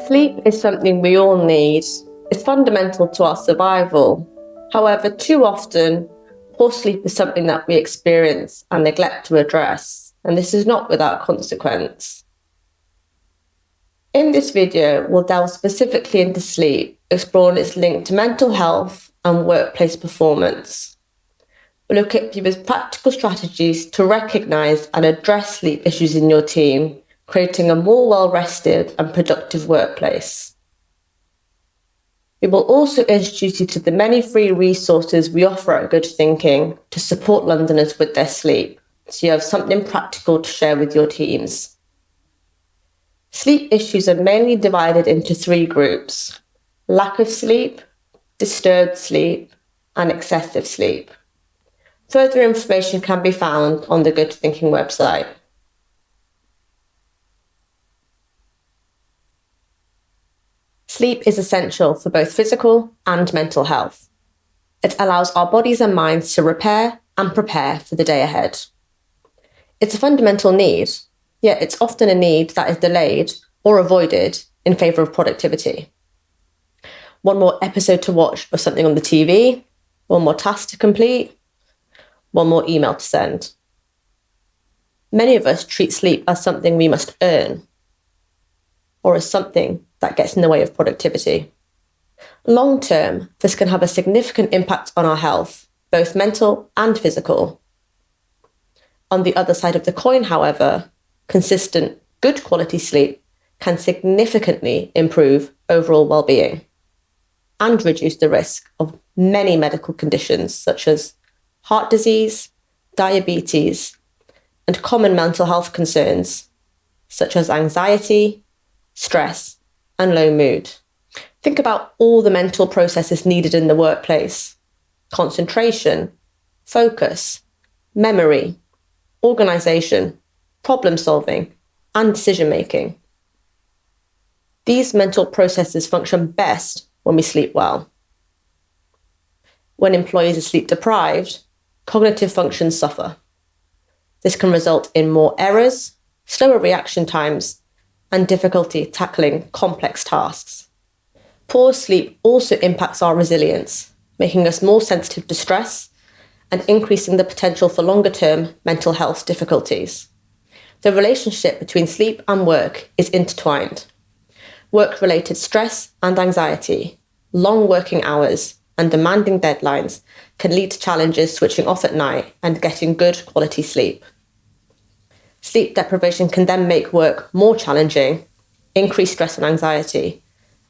Sleep is something we all need. It's fundamental to our survival. However, too often, poor sleep is something that we experience and neglect to address, and this is not without consequence. In this video, we'll delve specifically into sleep, exploring its link to mental health and workplace performance. We'll look at you with practical strategies to recognise and address sleep issues in your team, creating a more well-rested and productive workplace. We will also introduce you to the many free resources we offer at Good Thinking to support Londoners with their sleep, so you have something practical to share with your teams. Sleep issues are mainly divided into three groups: lack of sleep, disturbed sleep, and excessive sleep. Further information can be found on the Good Thinking website. Sleep is essential for both physical and mental health. It allows our bodies and minds to repair and prepare for the day ahead. It's a fundamental need, yet it's often a need that is delayed or avoided in favour of productivity. One more episode to watch of something on the TV, one more task to complete, one more email to send. Many of us treat sleep as something we must earn, or as something that gets in the way of productivity. Long term, this can have a significant impact on our health, both mental and physical. On the other side of the coin, however, consistent, good quality sleep can significantly improve overall well-being and reduce the risk of many medical conditions such as heart disease, diabetes, and common mental health concerns such as anxiety, stress, and low mood. Think about all the mental processes needed in the workplace: concentration, focus, memory, organisation, problem solving, and decision making. These mental processes function best when we sleep well. When employees are sleep deprived, cognitive functions suffer. This can result in more errors, slower reaction times, and difficulty tackling complex tasks. Poor sleep also impacts our resilience, making us more sensitive to stress and increasing the potential for longer-term mental health difficulties. The relationship between sleep and work is intertwined. Work-related stress and anxiety, long working hours, and demanding deadlines can lead to challenges switching off at night and getting good quality sleep. Sleep deprivation can then make work more challenging, increase stress and anxiety,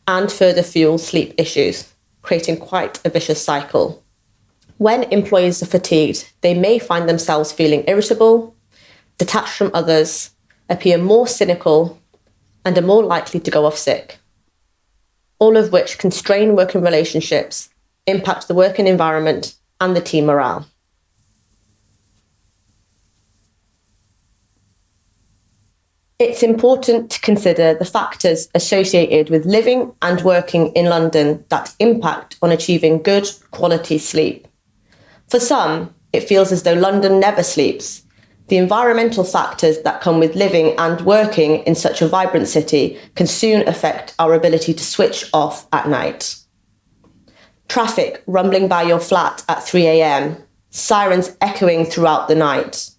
and further fuel sleep issues, creating quite a vicious cycle. When employees are fatigued, they may find themselves feeling irritable, detached from others, appear more cynical, and are more likely to go off sick. All of which can strain working relationships, impact the working environment, and the team morale. It's important to consider the factors associated with living and working in London that impact on achieving good quality sleep. For some, it feels as though London never sleeps. The environmental factors that come with living and working in such a vibrant city can soon affect our ability to switch off at night. Traffic rumbling by your flat at 3 a.m, sirens echoing throughout the night,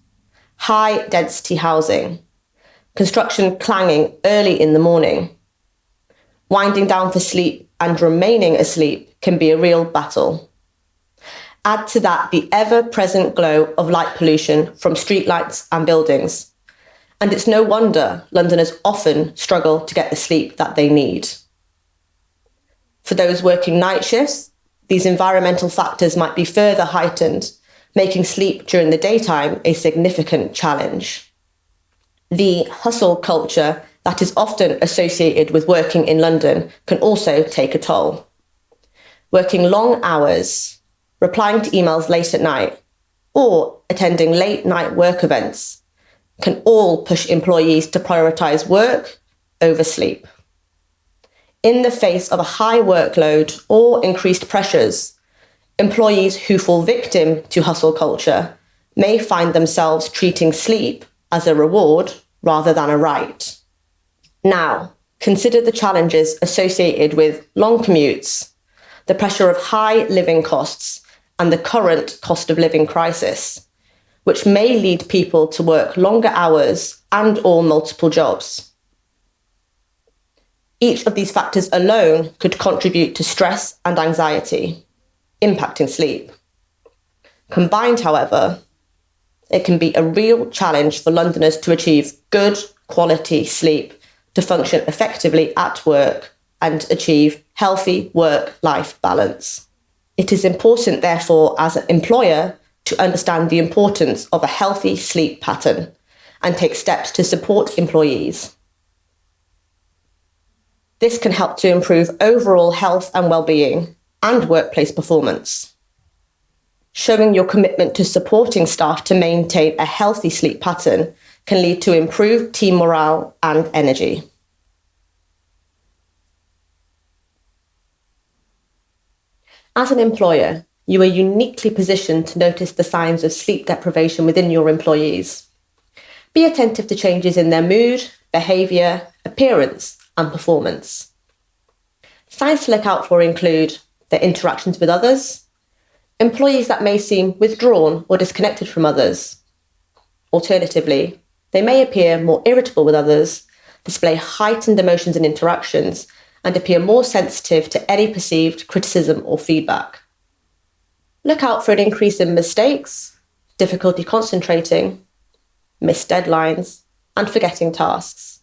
high density housing, construction clanging early in the morning. Winding down for sleep and remaining asleep can be a real battle. Add to that the ever-present glow of light pollution from streetlights and buildings, and it's no wonder Londoners often struggle to get the sleep that they need. For those working night shifts, these environmental factors might be further heightened, making sleep during the daytime a significant challenge. The hustle culture that is often associated with working in London can also take a toll. Working long hours, replying to emails late at night, or attending late night work events can all push employees to prioritise work over sleep. In the face of a high workload or increased pressures, employees who fall victim to hustle culture may find themselves treating sleep as a reward rather than a right. Now, Consider the challenges associated with long commutes, the pressure of high living costs, and the current cost of living crisis, which may lead people to work longer hours and/or multiple jobs. Each of these factors alone could contribute to stress and anxiety, impacting sleep. Combined, however, it can be a real challenge for Londoners to achieve good quality sleep, to function effectively at work, and achieve healthy work-life balance. It is important, therefore, as an employer, to understand the importance of a healthy sleep pattern and take steps to support employees. This can help to improve overall health and well-being and workplace performance. Showing your commitment to supporting staff to maintain a healthy sleep pattern can lead to improved team morale and energy. As an employer, you are uniquely positioned to notice the signs of sleep deprivation within your employees. Be attentive to changes in their mood, behaviour, appearance, and performance. Signs to look out for include their interactions with others, employees that may seem withdrawn or disconnected from others. Alternatively, they may appear more irritable with others, display heightened emotions and interactions, and appear more sensitive to any perceived criticism or feedback. Look out for an increase in mistakes, difficulty concentrating, missed deadlines, and forgetting tasks.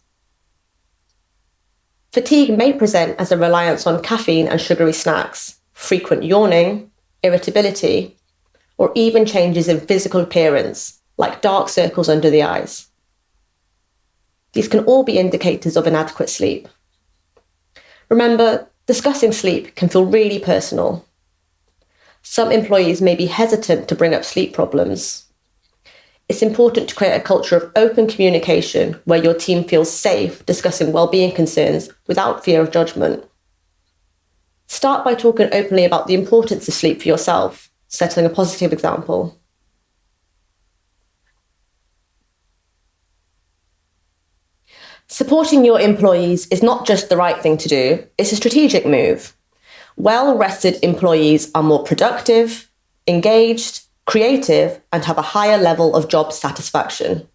Fatigue may present as a reliance on caffeine and sugary snacks, frequent yawning, irritability, or even changes in physical appearance, like dark circles under the eyes. These can all be indicators of inadequate sleep. Remember, discussing sleep can feel really personal. Some employees may be hesitant to bring up sleep problems. It's important to create a culture of open communication where your team feels safe discussing well-being concerns without fear of judgment. Start by talking openly about the importance of sleep for yourself, setting a positive example. Supporting your employees is not just the right thing to do, it's a strategic move. Well-rested employees are more productive, engaged, creative, and have a higher level of job satisfaction.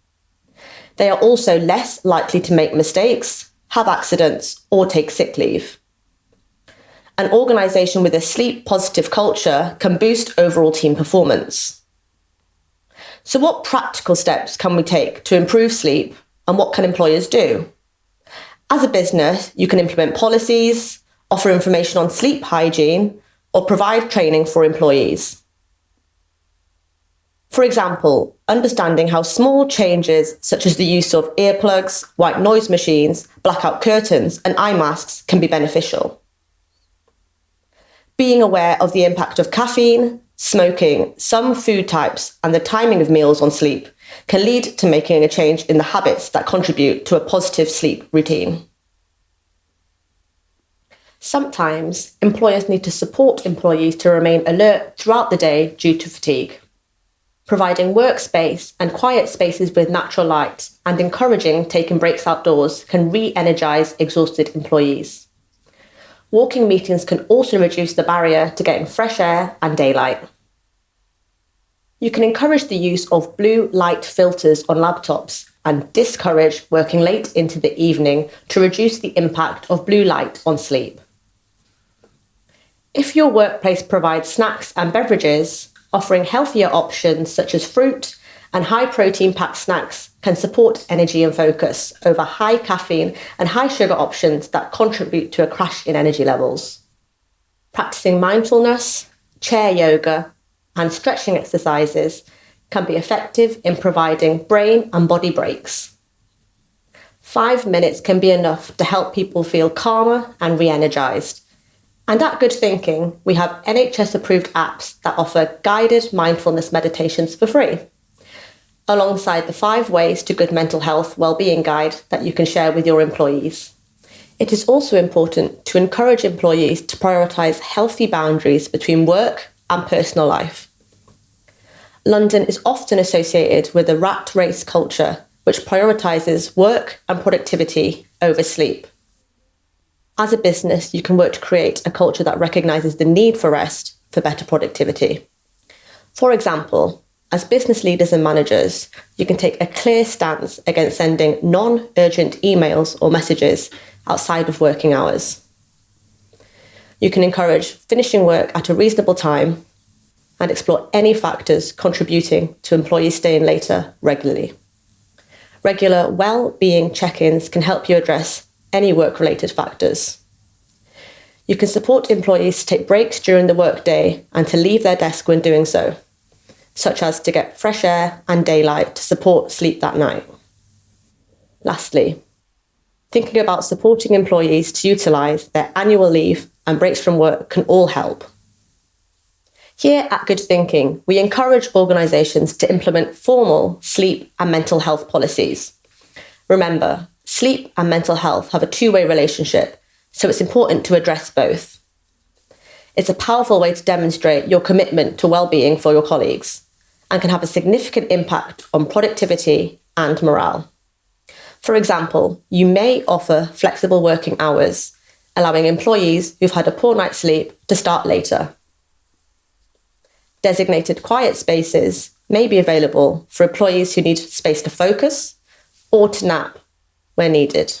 They are also less likely to make mistakes, have accidents, or take sick leave. An organisation with a sleep-positive culture can boost overall team performance. So what practical steps can we take to improve sleep, and what can employers do? As a business, you can implement policies, offer information on sleep hygiene, or provide training for employees. For example, understanding how small changes such as the use of earplugs, white noise machines, blackout curtains, and eye masks can be beneficial. Being aware of the impact of caffeine, smoking, some food types, and the timing of meals on sleep can lead to making a change in the habits that contribute to a positive sleep routine. Sometimes, employers need to support employees to remain alert throughout the day due to fatigue. Providing workspace and quiet spaces with natural light and encouraging taking breaks outdoors can re-energise exhausted employees. Walking meetings can also reduce the barrier to getting fresh air and daylight. You can encourage the use of blue light filters on laptops and discourage working late into the evening to reduce the impact of blue light on sleep. If your workplace provides snacks and beverages, offering healthier options such as fruit and high-protein packed snacks can support energy and focus over high caffeine and high sugar options that contribute to a crash in energy levels. Practicing mindfulness, chair yoga, and stretching exercises can be effective in providing brain and body breaks. 5 minutes can be enough to help people feel calmer and re-energised. And at Good Thinking, we have NHS-approved apps that offer guided mindfulness meditations for free, alongside the 5 Ways to Good Mental Health Wellbeing guide that you can share with your employees. It is also important to encourage employees to prioritise healthy boundaries between work and personal life. London is often associated with a rat race culture, which prioritises work and productivity over sleep. As a business, you can work to create a culture that recognises the need for rest for better productivity. For example, as business leaders and managers, you can take a clear stance against sending non-urgent emails or messages outside of working hours. You can encourage finishing work at a reasonable time and explore any factors contributing to employees staying later regularly. Regular well-being check-ins can help you address any work-related factors. You can support employees to take breaks during the workday and to leave their desk when doing so, such as to get fresh air and daylight to support sleep that night. Lastly, thinking about supporting employees to utilise their annual leave and breaks from work can all help. Here at Good Thinking, we encourage organisations to implement formal sleep and mental health policies. Remember, sleep and mental health have a two-way relationship, so it's important to address both. It's a powerful way to demonstrate your commitment to well-being for your colleagues and can have a significant impact on productivity and morale. For example, you may offer flexible working hours, allowing employees who've had a poor night's sleep to start later. Designated quiet spaces may be available for employees who need space to focus or to nap where needed.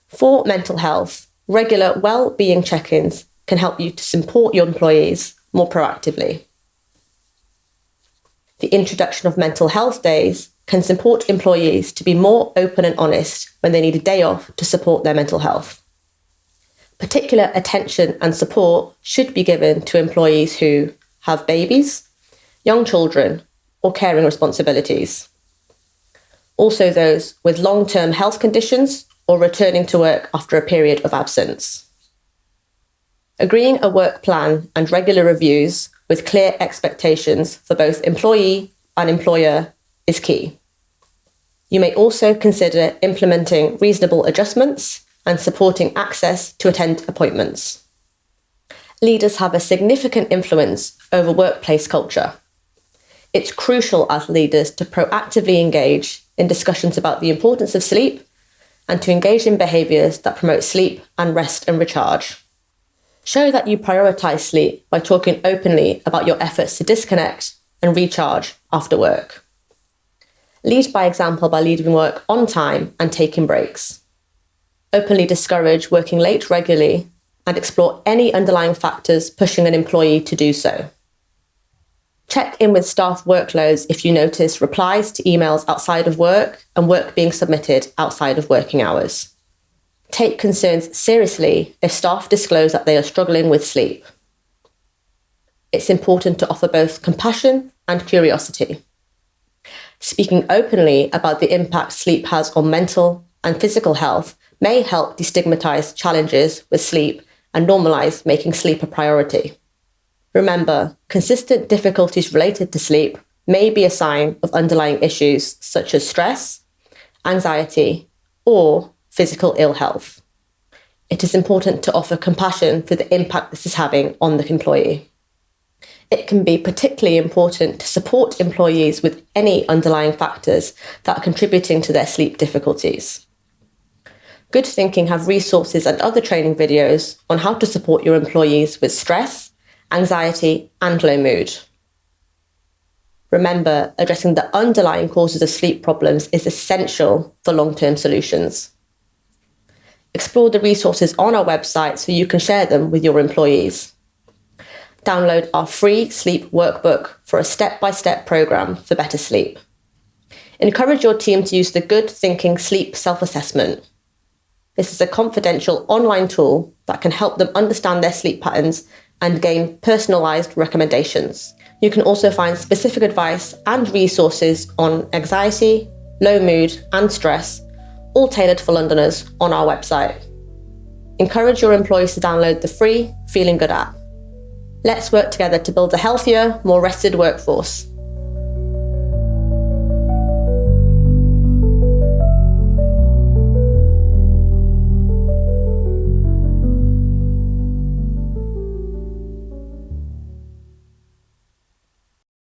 For mental health, regular well-being check-ins can help you to support your employees more proactively. The introduction of mental health days can support employees to be more open and honest when they need a day off to support their mental health. Particular attention and support should be given to employees who have babies, young children, or caring responsibilities. Also those with long-term health conditions or returning to work after a period of absence. Agreeing a work plan and regular reviews with clear expectations for both employee and employer is key. You may also consider implementing reasonable adjustments and supporting access to attend appointments. Leaders have a significant influence over workplace culture. It's crucial as leaders to proactively engage in discussions about the importance of sleep and to engage in behaviours that promote sleep and rest and recharge. Show that you prioritise sleep by talking openly about your efforts to disconnect and recharge after work. Lead by example by leaving work on time and taking breaks. Openly discourage working late regularly and explore any underlying factors pushing an employee to do so. Check in with staff workloads if you notice replies to emails outside of work and work being submitted outside of working hours. Take concerns seriously if staff disclose that they are struggling with sleep. It's important to offer both compassion and curiosity. Speaking openly about the impact sleep has on mental and physical health may help destigmatize challenges with sleep and normalize making sleep a priority. Remember, consistent difficulties related to sleep may be a sign of underlying issues such as stress, anxiety, or physical ill health. It is important to offer compassion for the impact this is having on the employee. It can be particularly important to support employees with any underlying factors that are contributing to their sleep difficulties. Good Thinking have resources and other training videos on how to support your employees with stress, anxiety, and low mood. Remember, addressing the underlying causes of sleep problems is essential for long-term solutions. Explore the resources on our website so you can share them with your employees. Download our free sleep workbook for a step-by-step program for better sleep. Encourage your team to use the Good Thinking Sleep Self-Assessment. This is a confidential online tool that can help them understand their sleep patterns and gain personalised recommendations. You can also find specific advice and resources on anxiety, low mood, and stress, all tailored for Londoners on our website. Encourage your employees to download the free Feeling Good app. Let's work together to build a healthier, more rested workforce.